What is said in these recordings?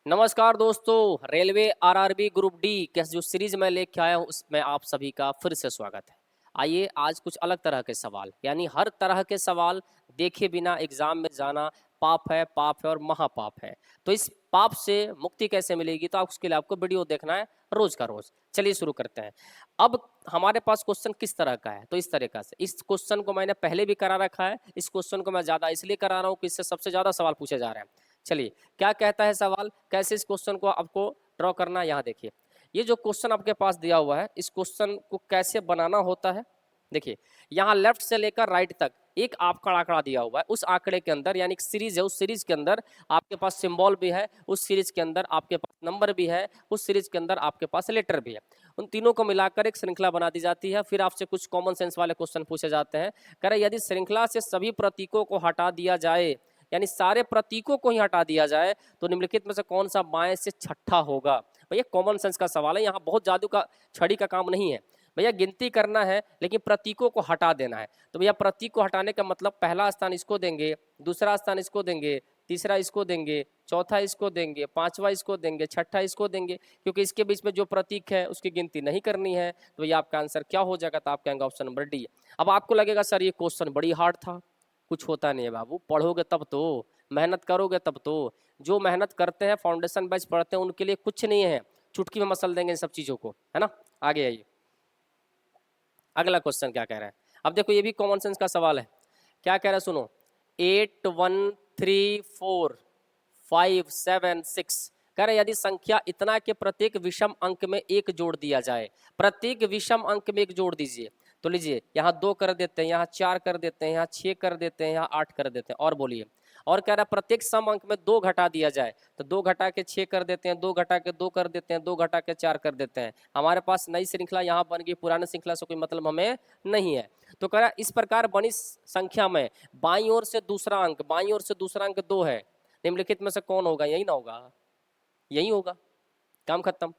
नमस्कार दोस्तों, railway RRB group D के जो सीरीज मैं लेके आया हूँ उसमें आप सभी का फिर से स्वागत है। आइए आज कुछ अलग तरह के सवाल, यानी हर तरह के सवाल देखे बिना एग्जाम में जाना पाप है और महापाप है। तो इस पाप से मुक्ति कैसे मिलेगी, तो उसके लिए आपको वीडियो देखना है रोज का रोज। चलिए शुरू करते हैं। अब हमारे पास क्वेश्चन किस तरह का है, तो इस तरीका से। इस क्वेश्चन को मैंने पहले भी करा रखा है, इस क्वेश्चन को मैं ज्यादा इसलिए करा रहा हूँ कि इससे सबसे ज्यादा सवाल पूछे जा रहे हैं। चलिए क्या कहता है सवाल, कैसे इस क्वेश्चन को आपको ड्रॉ करना है, यहाँ देखिए। ये जो क्वेश्चन आपके पास दिया हुआ है, इस क्वेश्चन को कैसे बनाना होता है देखिए। यहाँ लेफ्ट से लेकर राइट तक एक आपका आंकड़ा दिया हुआ है, उस आंकड़े के अंदर यानी एक सीरीज है, उस सीरीज के अंदर आपके पास सिंबल भी है, उस सीरीज के अंदर आपके पास नंबर भी है, उस सीरीज के अंदर आपके पास लेटर भी है। उन तीनों को मिलाकर एक श्रृंखला बना दी जाती है। फिर आपसे कुछ कॉमन सेंस वाले क्वेश्चन पूछे जाते हैं। कह रहे यदि श्रृंखला से सभी प्रतीकों को हटा दिया जाए, यानी सारे प्रतीकों को ही हटा दिया जाए, तो निम्नलिखित में से कौन सा बाएं से छठा होगा। भैया कॉमन सेंस का सवाल है, यहाँ बहुत जादू का छड़ी का काम नहीं है। भैया गिनती करना है लेकिन प्रतीकों को हटा देना है। तो भैया प्रतीक को हटाने का मतलब पहला स्थान इसको देंगे, दूसरा स्थान इसको देंगे, तीसरा इसको देंगे, चौथा इसको देंगे, पांचवा इसको देंगे, छठा इसको देंगे, क्योंकि इसके बीच में जो प्रतीक है उसकी गिनती नहीं करनी है। तो भैया आपका आंसर क्या हो जाएगा, तो आप कहेंगे ऑप्शन नंबर डी। अब आपको लगेगा सर ये क्वेश्चन बड़ी हार्ड था। कुछ होता नहीं है बाबू, पढ़ोगे तब तो, मेहनत करोगे तब तो। जो मेहनत करते हैं, फाउंडेशन बैच पढ़ते हैं, उनके लिए कुछ नहीं है, चुटकी में मसल देंगे इन सब चीजों को, है ना। आगे आइए, अगला क्वेश्चन क्या कह रहा है। अब देखो ये भी कॉमन सेंस का सवाल है। क्या कह रहा है सुनो, 813456 कह रहे यदि संख्या इतना के प्रत्येक विषम अंक में एक जोड़ दिया जाए, प्रत्येक विषम अंक में एक जोड़ दीजिए। तो लीजिए यहाँ 2 कर देते हैं, यहाँ 4 कर देते हैं, यहाँ 6 कर देते हैं, यहाँ 8 कर देते हैं, और बोलिए। और कह रहा है प्रत्येक सम अंक में 2 घटा दिया जाए, तो 2 घटा के 6 कर देते हैं, 2 घटा के 2 कर देते हैं, 2 घटा के 4 कर देते हैं। हमारे पास नई श्रृंखला यहाँ बन गई, पुरानी श्रृंखला से कोई मतलब हमें नहीं है। तो कह रहा इस प्रकार बनी संख्या में बाईं ओर से दूसरा अंक, बाईं ओर से दूसरा अंक 2 है, निम्नलिखित में से कौन होगा। यही ना होगा, यही होगा, काम खत्म।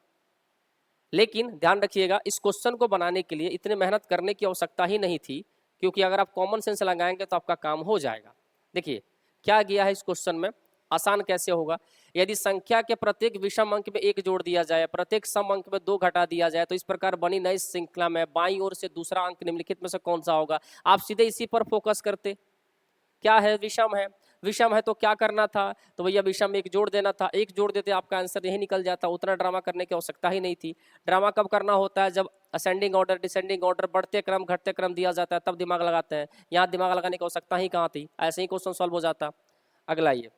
लेकिन ध्यान रखिएगा, इस क्वेश्चन को बनाने के लिए इतने मेहनत करने की आवश्यकता ही नहीं थी, क्योंकि अगर आप कॉमन सेंस लगाएंगे तो आपका काम हो जाएगा। देखिए क्या गया है इस क्वेश्चन में, आसान कैसे होगा। यदि संख्या के प्रत्येक विषम अंक में एक जोड़ दिया जाए, प्रत्येक सम अंक में 2 घटा दिया जाए, तो इस प्रकार बनी नई श्रृंखला में बाईं ओर से दूसरा अंक निम्नलिखित में से कौन सा होगा। आप सीधे इसी पर फोकस करते। क्या है, विषम है। विषम है तो क्या करना था, तो भैया विषम में एक जोड़ देना था, एक जोड़ देते आपका आंसर यही निकल जाता, उतना ड्रामा करने की आवश्यकता ही नहीं थी। ड्रामा कब करना होता है, जब असेंडिंग ऑर्डर डिसेंडिंग ऑर्डर बढ़ते क्रम घटते क्रम दिया जाता है, तब दिमाग लगाते हैं। यहाँ दिमाग लगाने की आवश्यकता ही कहाँ थी, ऐसे ही क्वेश्चन सॉल्व हो जाता। अगला ये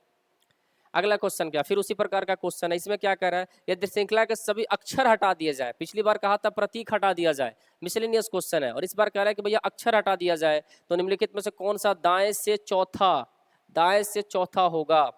अगला क्वेश्चन क्या, फिर उसी प्रकार का क्वेश्चन है। इसमें क्या कह रहा है, यदि श्रृंखला के सभी अक्षर हटा दिए जाए, पिछली बार कहा था प्रतीक हटा दिया जाए, मिसलेनियस क्वेश्चन है, और इस बार कह रहा है कि भैया अक्षर हटा दिया जाए, तो निम्नलिखित में से कौन सा दाएं से चौथा होगा।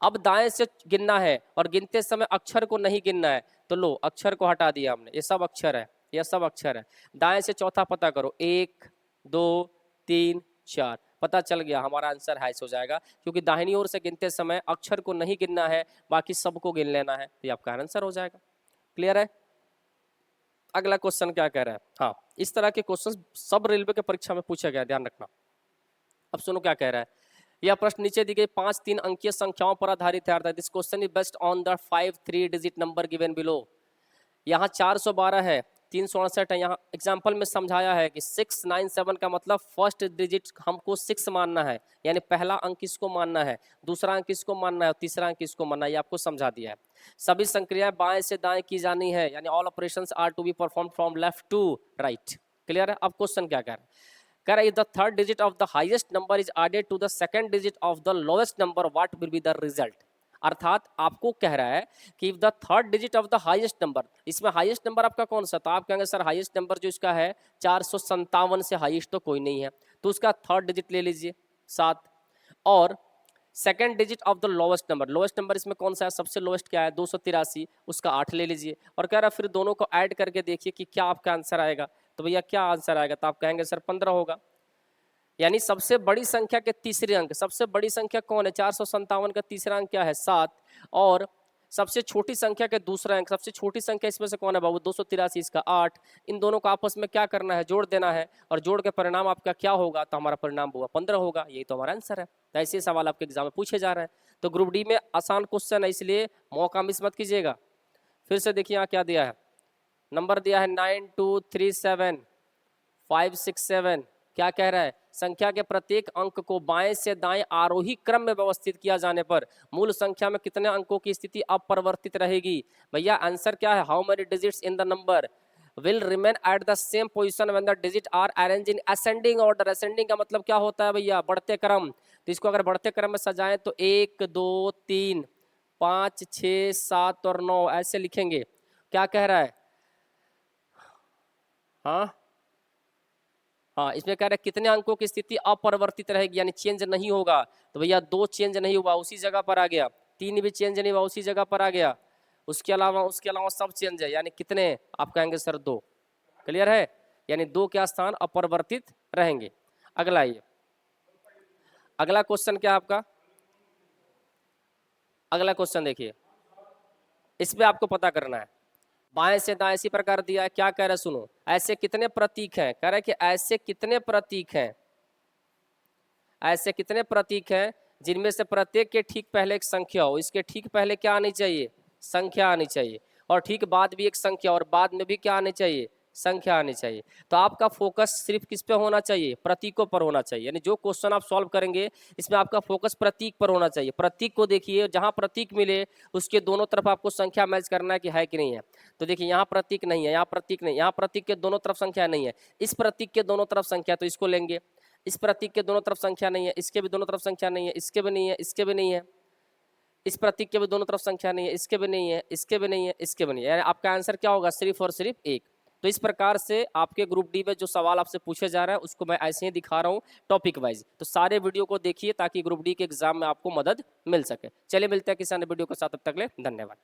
अब दाएं से गिनना है और गिनते समय अक्षर को नहीं गिनना है, तो लो अक्षर को हटा दिया हमने, ये सब अक्षर है, ये सब अक्षर है। दाएं से चौथा पता करो, 1 2 3 4, पता चल गया, हमारा आंसर हैश हो जाएगा, क्योंकि दाहिनी ओर से गिनते समय अक्षर को नहीं गिनना है, बाकी सबको गिन लेना है, तो आपका आंसर हो जाएगा। क्लियर है। अगला क्वेश्चन क्या कह रहा है, हाँ इस तरह के क्वेश्चन सब रेलवे के परीक्षा में पूछा गया, ध्यान रखना। अब सुनो क्या कह रहा है, यह प्रश्न नीचे दी गई 5 3 अंकीय संख्याओं पर आधारित है। This question is based on the 5 3 digit number given below. यहाँ 412 है, 368 है। यहाँ एग्जाम्पल में समझाया है कि 697 का मतलब फर्स्ट डिजिट हमको 6 मानना है, यानी पहला अंक इसको मानना है, दूसरा अंक इसको मानना है, और तीसरा अंक इसको मानना है, ये आपको समझा दिया है। सभी संक्रियाएं बाएं से दाएं की जानी है, यानी all operations are to be perform from left to right. Clear है। अब क्वेश्चन क्या कह रहा है, the third digit of the highest number is added to the second digit of the lowest number, what will be the result. अर्थात आपको कह रहा है कि the third digit of the highest number, इसमें हाईएस्ट नंबर आपका कौन सा, तो आप कहेंगे सर हाईएस्ट नंबर जो इसका है 457 से हाईएस्ट तो कोई नहीं है, तो उसका थर्ड डिजिट ले लीजिए 7, और second digit of the lowest number, lowest number इसमें कौन सा है, सबसे लोवेस्ट क्या है 283, उसका 8 ले लीजिए, और कह रहा है फिर दोनों को ऐड करके देखिए कि क्या आपका आंसर आएगा। तो भैया क्या आंसर आएगा, तो आप कहेंगे सर 15 होगा। यानी सबसे बड़ी संख्या के तीसरे अंक, सबसे बड़ी संख्या कौन है 457 का तीसरा अंक क्या है 7, और सबसे छोटी संख्या के दूसरा अंक, सबसे छोटी संख्या इसमें से कौन है बाबू 283, इसका 8। इन दोनों को आपस में क्या करना है, जोड़ देना है, और जोड़ के परिणाम आपका क्या होगा, तो हमारा परिणाम होगा 15 होगा। यही तो हमारा आंसर है। तो ऐसे सवाल आपके एग्जाम में पूछे जा रहे हैं। तो ग्रुप डी में आसान क्वेश्चन है, इसलिए मौका मिस मत कीजिएगा। फिर से देखिए यहाँ क्या दिया है, नंबर दिया है 9237 क्या कह रहा है, संख्या के प्रत्येक अंक को बाएं से दाएं आरोही क्रम में व्यवस्थित किया जाने पर मूल संख्या में कितने अंकों की स्थिति अपरिवर्तित रहेगी। भैया आंसर क्या है, how many digits in the number will remain at the same position when the digit are arrange in ascending order. Ascending का मतलब क्या होता है भैया, बढ़ते क्रम। तो इसको अगर बढ़ते क्रम में सजाएं तो 1 2 3 5 6 7 और 9 ऐसे लिखेंगे। क्या कह रहा है, हाँ हाँ, इसमें कह रहे हैं कितने अंकों की स्थिति अपरिवर्तित रहेगी, यानी चेंज नहीं होगा। तो भैया 2 चेंज नहीं हुआ, उसी जगह पर आ गया। 3 भी चेंज नहीं हुआ, उसी जगह पर आ गया। उसके अलावा सब चेंज है, यानी कितने आप कहेंगे सर 2। क्लियर है, यानी 2 के स्थान अपरिवर्तित रहेंगे। अगला ये, अगला क्वेश्चन क्या आपका, अगला क्वेश्चन देखिए, इसमें आपको पता करना है बाएं से दाएं इसी प्रकार दिया है। क्या कह रहे सुनो, ऐसे कितने प्रतीक हैं, कह रहे कि ऐसे कितने प्रतीक हैं, ऐसे कितने प्रतीक हैं जिनमें से प्रत्येक के ठीक पहले एक संख्या हो। इसके ठीक पहले क्या आनी चाहिए, संख्या आनी चाहिए, और ठीक बाद भी एक संख्या, और बाद में भी क्या आनी चाहिए, संख्या आनी चाहिए। तो आपका फोकस सिर्फ किस पे होना चाहिए, प्रतीकों पर होना चाहिए। यानी जो क्वेश्चन आप सॉल्व करेंगे इसमें आपका फोकस प्रतीक पर होना चाहिए। प्रतीक को देखिए, जहां प्रतीक मिले उसके दोनों तरफ आपको संख्या मैच करना है कि है कि नहीं है। तो देखिए यहाँ प्रतीक नहीं है, यहाँ प्रतीक नहीं, यहाँ प्रतीक के दोनों तरफ संख्या नहीं है, इस प्रतीक के दोनों तरफ संख्या, तो इसको लेंगे। इस प्रतीक के दोनों तरफ संख्या नहीं है, इसके भी दोनों तरफ संख्या नहीं है, इसके भी नहीं है, इसके भी नहीं है। इस प्रतीक के भी दोनों तरफ संख्या नहीं है, इसके भी नहीं है, इसके भी नहीं है, इसके भी नहीं है। यानी आपका आंसर क्या होगा, सिर्फ और सिर्फ 1। तो इस प्रकार से आपके ग्रुप डी में जो सवाल आपसे पूछे जा रहे हैं उसको मैं ऐसे ही दिखा रहा हूँ टॉपिक वाइज। तो सारे वीडियो को देखिए ताकि ग्रुप डी के एग्जाम में आपको मदद मिल सके। चलिए मिलते हैं किसी अन्य वीडियो के साथ, तब तक ले धन्यवाद।